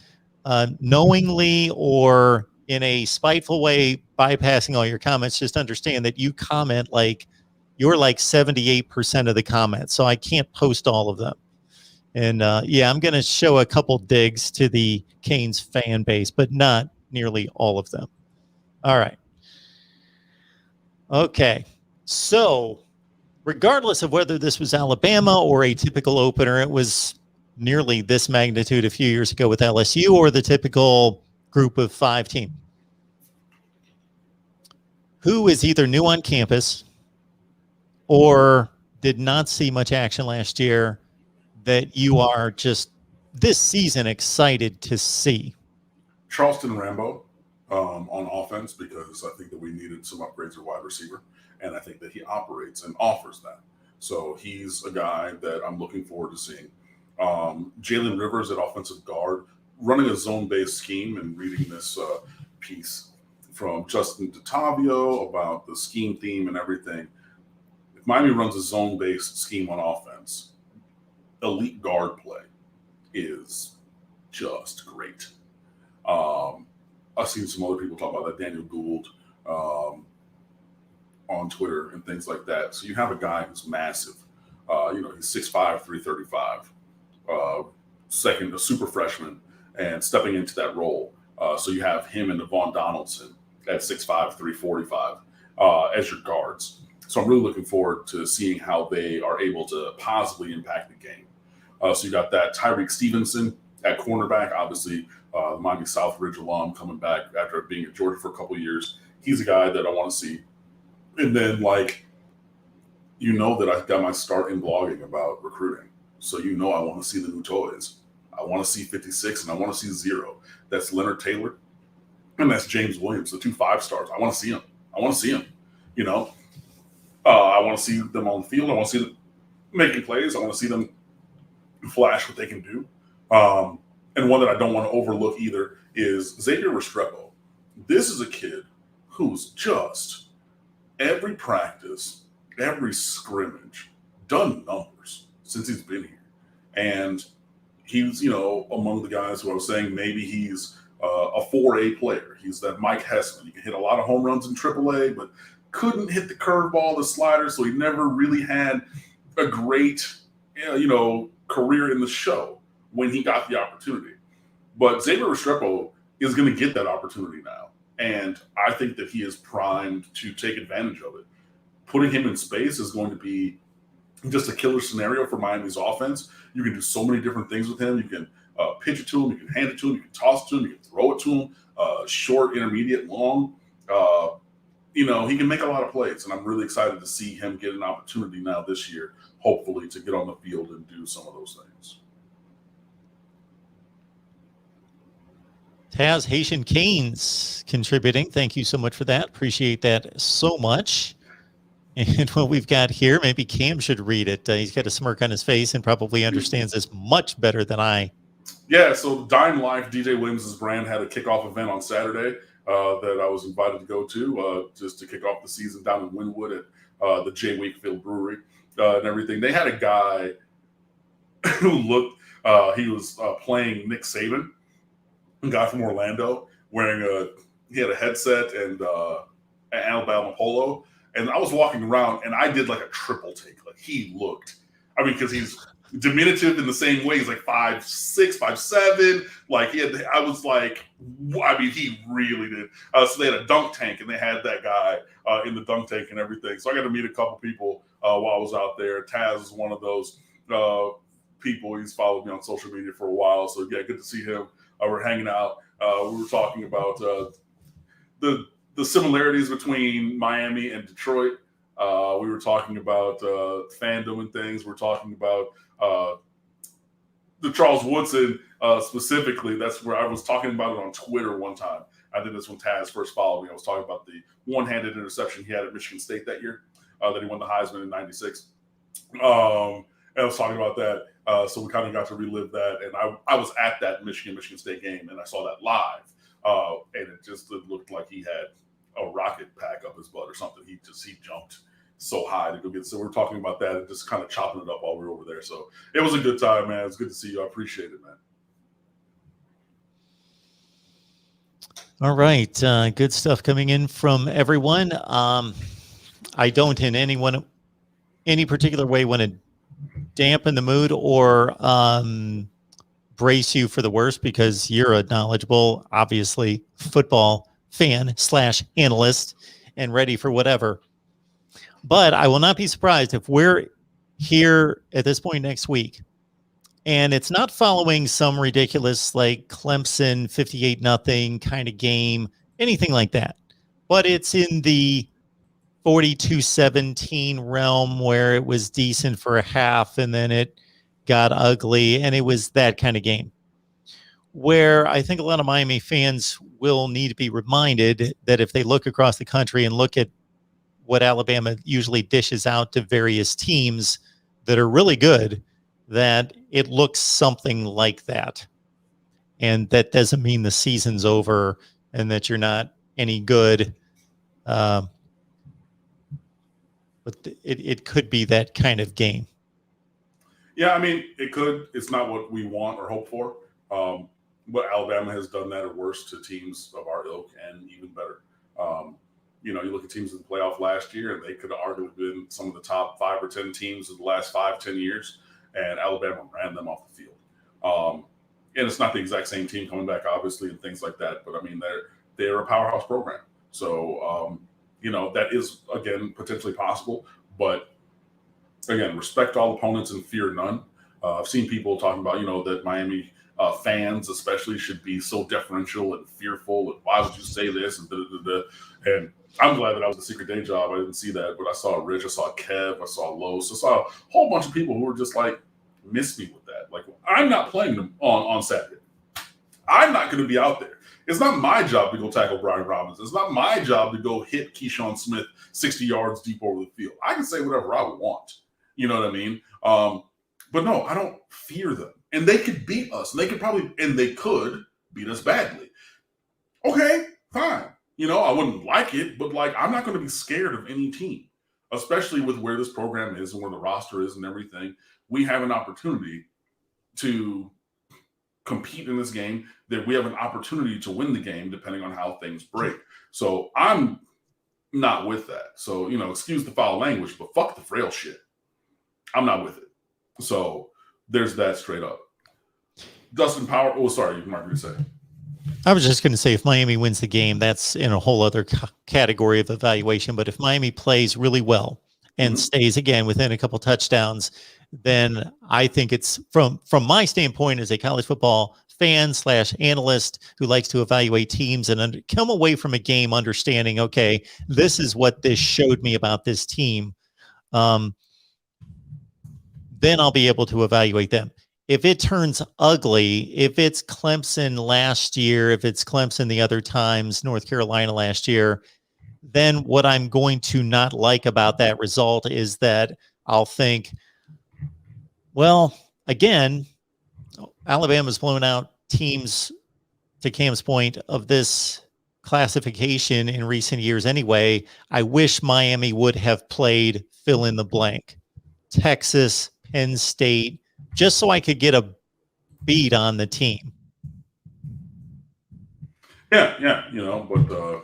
S1: knowingly or in a spiteful way bypassing all your comments. Just understand that you comment you're like 78% of the comments, so I can't post all of them. And I'm going to show a couple digs to the Canes fan base, but not nearly all of them. All right. Okay. So regardless of whether this was Alabama or a typical opener, it was nearly this magnitude a few years ago with LSU, or the typical group of 5 team. Who is either new on campus or did not see much action last year that you are just this season excited to see?
S2: Charleston Rambo on offense, because I think that we needed some upgrades at wide receiver, and I think that he operates and offers that. So he's a guy that I'm looking forward to seeing. Jalen Rivers at offensive guard, running a zone-based scheme, and reading this piece from Justin DeTavio about the scheme theme and everything. If Miami runs a zone-based scheme on offense. Elite guard play is just great. I've seen some other people talk about that, Daniel Gould on Twitter and things like that. So you have a guy who's massive. He's 6'5", 335, second, a super freshman, and stepping into that role. So you have him and Devon Donaldson at 6'5", 345 as your guards. So I'm really looking forward to seeing how they are able to positively impact the game. So you got that Tyreek Stevenson at cornerback, obviously the Miami Southridge alum coming back after being at Georgia for a couple of years. He's a guy that I want to see. And then, that I got my start in blogging about recruiting. So I want to see the new toys. I want to see 56 and I want to see 0. That's Leonard Taylor and that's James Williams, the 2 5-stars. I want to see them. I want to see them. I want to see them on the field. I want to see them making plays. I want to see them flash what they can do. And one that I don't want to overlook either is Xavier Restrepo. This is a kid who's just every practice, every scrimmage, done numbers since he's been here. And he's, among the guys who I was saying maybe he's a 4A player. He's that Mike Hessman. He can hit a lot of home runs in AAA, but couldn't hit the curveball, the slider, so he never really had a great, career in the show when he got the opportunity. But Xavier Restrepo is going to get that opportunity now. And I think that he is primed to take advantage of it. Putting him in space is going to be just a killer scenario for Miami's offense. You can do so many different things with him. You can pitch it to him. You can hand it to him. You can toss it to him. You can throw it to him. Short, intermediate, long. He can make a lot of plays. And I'm really excited to see him get an opportunity now this year, hopefully, to get on the field and do some of those things.
S1: Taz Haitian Canes contributing. Thank you so much for that. Appreciate that so much. And what we've got here, maybe Cam should read it. He's got a smirk on his face and probably understands this much better than I.
S2: Yeah, so Dime Life, DJ Williams' brand, had a kickoff event on Saturday that I was invited to go to just to kick off the season down in Wynwood at the J. Wakefield Brewery and everything. They had a guy who looked, he was playing Nick Saban, a guy from Orlando, he had a headset and an Alabama polo. And I was walking around and I did like a triple take. Like he looked, because he's diminutive in the same way. He's like 5'6", 5'7". Like he really did. So they had a dunk tank and they had that guy in the dunk tank and everything. So I got to meet a couple people while I was out there. Taz is one of those people. He's followed me on social media for a while. So yeah, good to see him. We're hanging out. We were talking about the similarities between Miami and Detroit. We were talking about fandom and things. We're talking about the Charles Woodson specifically. That's where I was talking about it on Twitter one time. I did this when Taz first followed me. I was talking about the one-handed interception he had at Michigan State that year that he won the Heisman in '96. And I was talking about that. So we kind of got to relive that. And I was at that Michigan State game, and I saw that live. And it looked like he had a rocket pack up his butt or something. He jumped so high to go get. So we're talking about that and just kind of chopping it up while we were over there. So it was a good time, man. It's good to see you. I appreciate it, man.
S1: All right. Good stuff coming in from everyone. I don't in any particular way want to dampen the mood or brace you for the worst, because you're a knowledgeable, obviously, football fan / analyst and ready for whatever. But I will not be surprised if we're here at this point next week and it's not following some ridiculous like Clemson 58-0 kind of game, anything like that, but it's in the 42-17 realm where it was decent for a half and then it got ugly, and it was that kind of game where I think a lot of Miami fans will need to be reminded that if they look across the country and look at what Alabama usually dishes out to various teams that are really good, that it looks something like that. And that doesn't mean the season's over and that you're not any good. Let's but it could be that kind of game.
S2: Yeah, I mean, it could. It's not what we want or hope for. But Alabama has done that or worse to teams of our ilk, and even better. You look at teams in the playoff last year, and they could have arguably been some of the top 5 or 10 teams of the last 5-10 years, and Alabama ran them off the field. And it's not the exact same team coming back, obviously, and things like that. But I mean, they're a powerhouse program, so that is again potentially possible. But again, respect all opponents and fear none. I've seen people talking about that Miami fans especially should be so deferential and fearful, and why would you say this, and and I'm glad that I was a secret day job. I didn't see that, but I saw Rich, I saw Kev, I saw Los, I saw a whole bunch of people who were just like, miss me with that. Like, I'm not playing them on Saturday. I'm not going to be out there. It's not my job to go tackle Brian Robinson. It's not my job to go hit Keyshawn Smith 60 yards deep over the field. I can say whatever I want. You know what I mean? But no, I don't fear them. And they could beat us. And they could beat us badly. Okay, fine. I wouldn't like it, but I'm not going to be scared of any team, especially with where this program is and where the roster is and everything. We have an opportunity to compete in this game, that we have an opportunity to win the game depending on how things break. So I'm not with that. So, excuse the foul language, but fuck the frail shit. I'm not with it. So there's that straight up. Dustin Power. Oh, sorry, Mark, you say.
S1: I was just going to say, if Miami wins the game, that's in a whole other category of evaluation. But if Miami plays really well and stays again within a couple touchdowns, then I think it's from my standpoint as a college football fan / analyst who likes to evaluate teams and come away from a game understanding, okay, this is what this showed me about this team. Then I'll be able to evaluate them. If it turns ugly, if it's Clemson last year, if it's Clemson the other times, North Carolina last year, then what I'm going to not like about that result is that I'll think, well, again, Alabama's blown out teams, to Cam's point, of this classification in recent years anyway. I wish Miami would have played fill in the blank. Texas, Penn State, just so I could get a beat on the team.
S2: Yeah, but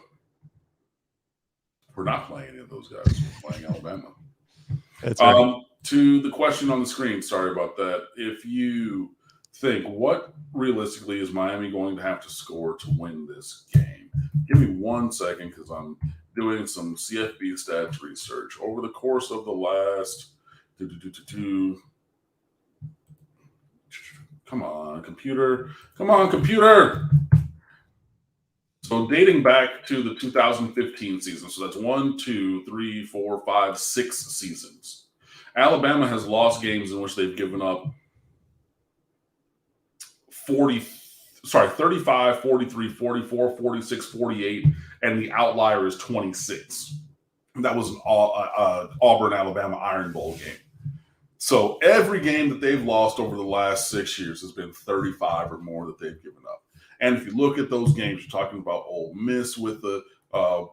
S2: we're not playing any of those guys. We're playing Alabama.
S1: That's right.
S2: To the question on the screen, sorry about that. If you think, what realistically is Miami going to have to score to win this game? Give me 1 second, because I'm doing some CFB stats research. Over the course of the last Come on, computer. So dating back to the 2015 season, so that's 1, 2, 3, 4, 5, 6 seasons. Alabama has lost games in which they've given up 35, 43, 44, 46, 48, and the outlier is 26. That was an Auburn-Alabama Iron Bowl game. So every game that they've lost over the last 6 years has been 35 or more that they've given up. And if you look at those games, you're talking about Ole Miss with a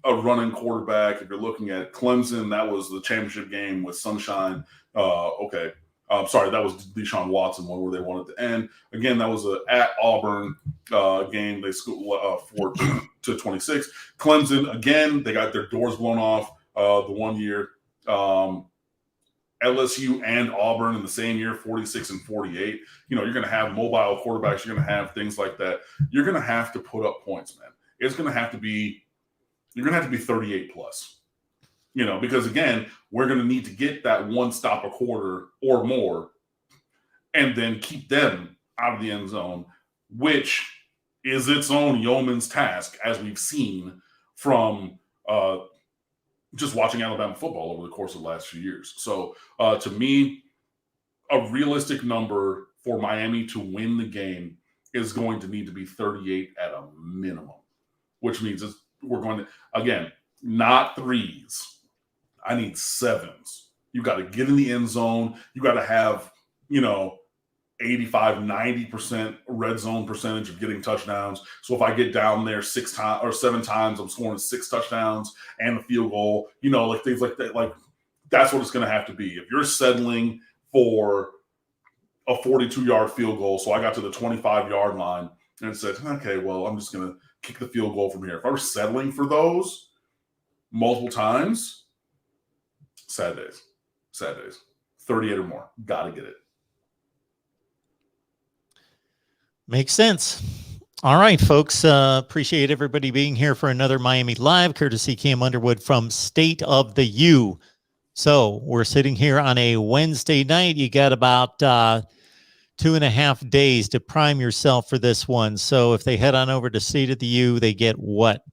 S2: running quarterback. If you're looking at Clemson, that was the championship game with Sunshine. Sorry, that was Deshaun Watson one where they wanted to end. Again, that was at Auburn game. They scored 4-26. Clemson, again, they got their doors blown off the one year. LSU and Auburn in the same year, 46 and 48. You're going to have mobile quarterbacks. You're going to have things like that. You're going to have to put up points, man. It's going to have to be, you're going to have to be 38 plus, because again, we're going to need to get that one stop a quarter or more and then keep them out of the end zone, which is its own yeoman's task, as we've seen from just watching Alabama football over the course of the last few years. So to me, a realistic number for Miami to win the game is going to need to be 38 at a minimum, which means we're going to, again, not threes. I need sevens. You got to get in the end zone. You got to have, 85, 90% red zone percentage of getting touchdowns. So if I get down there 6 times or 7 times, I'm scoring 6 touchdowns and a field goal, like things like that. Like that's what it's going to have to be. If you're settling for a 42-yard field goal, so I got to the 25-yard line and said, okay, well, I'm just going to kick the field goal from here. If I was settling for those multiple times, sad days. 38 or more. Got to get it.
S1: Makes sense. All right, folks. Appreciate everybody being here for another Miami Live, courtesy Cam Underwood from State of the U. So we're sitting here on a Wednesday night. You got about 2.5 days to prime yourself for this one. So if they head on over to State of the U, they get what?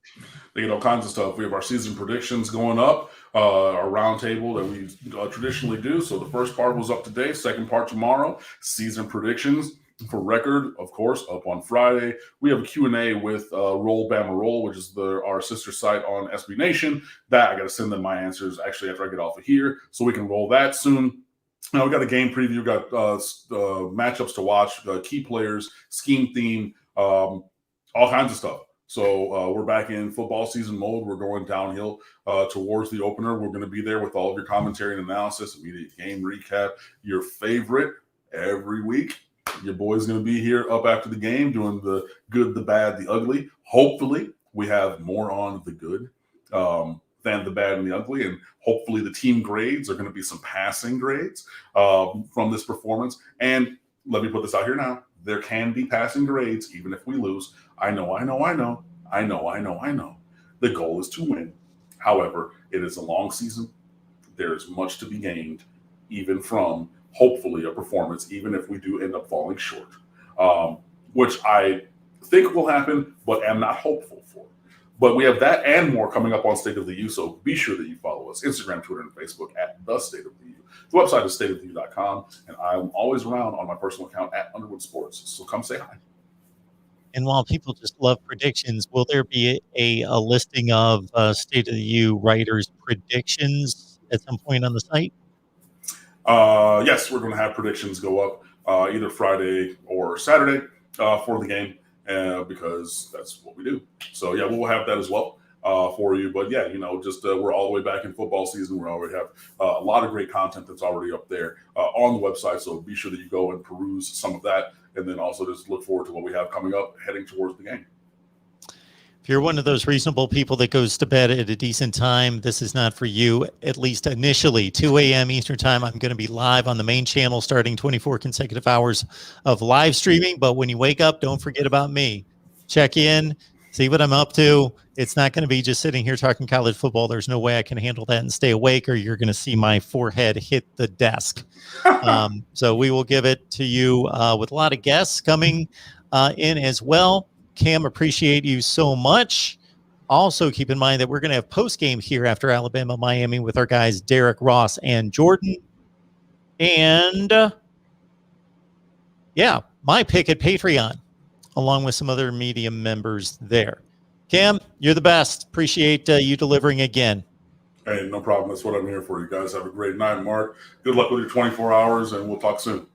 S2: They get all kinds of stuff. We have our season predictions going up, our roundtable that we traditionally do. So the first part was up today, second part tomorrow. Season predictions. For record, of course, up on Friday. We have a Q&A with Roll Bama Roll, which is our sister site on SB Nation. That I got to send them my answers actually after I get off of here, so we can roll that soon. Now we got a game preview, we got matchups to watch, key players, scheme theme, all kinds of stuff. So we're back in football season mode. We're going downhill towards the opener. We're going to be there with all of your commentary and analysis, immediate game recap, your favorite every week. Your boy's going to be here up after the game doing the good, the bad, the ugly. Hopefully, we have more on the good than the bad and the ugly. And hopefully the team grades are going to be some passing grades from this performance. And let me put this out here now. There can be passing grades even if we lose. I know. The goal is to win. However, it is a long season. There is much to be gained, even from hopefully a performance, even if we do end up falling short, which I think will happen, but am not hopeful for. But we have that and more coming up on State of the U, so be sure that you follow us, Instagram, Twitter, and Facebook at The State of the U. The website is stateoftheu.com, and I'm always around on my personal account at Underwood Sports, so come say hi.
S1: And while people just love predictions, will there be a listing of State of the U writers' predictions at some point on the site?
S2: Yes, we're going to have predictions go up either Friday or Saturday for the game because that's what we do. So, yeah, we'll have that as well for you. But, yeah, just we're all the way back in football season. We already have a lot of great content that's already up there on the website. So be sure that you go and peruse some of that. And then also just look forward to what we have coming up heading towards the game.
S1: If you're one of those reasonable people that goes to bed at a decent time, this is not for you, at least initially. 2 a.m. Eastern time, I'm going to be live on the main channel starting 24 consecutive hours of live streaming. But when you wake up, don't forget about me. Check in, see what I'm up to. It's not going to be just sitting here talking college football. There's no way I can handle that and stay awake, or you're going to see my forehead hit the desk. So we will give it to you with a lot of guests coming in as well. Cam, appreciate you so much. Also, keep in mind that we're going to have post-game here after Alabama, Miami with our guys Derek, Ross, and Jordan. And, yeah, my pick at Patreon, along with some other media members there. Cam, you're the best. Appreciate you delivering again.
S2: Hey, no problem. That's what I'm here for. You guys have a great night, Mark. Good luck with your 24 hours, and we'll talk soon.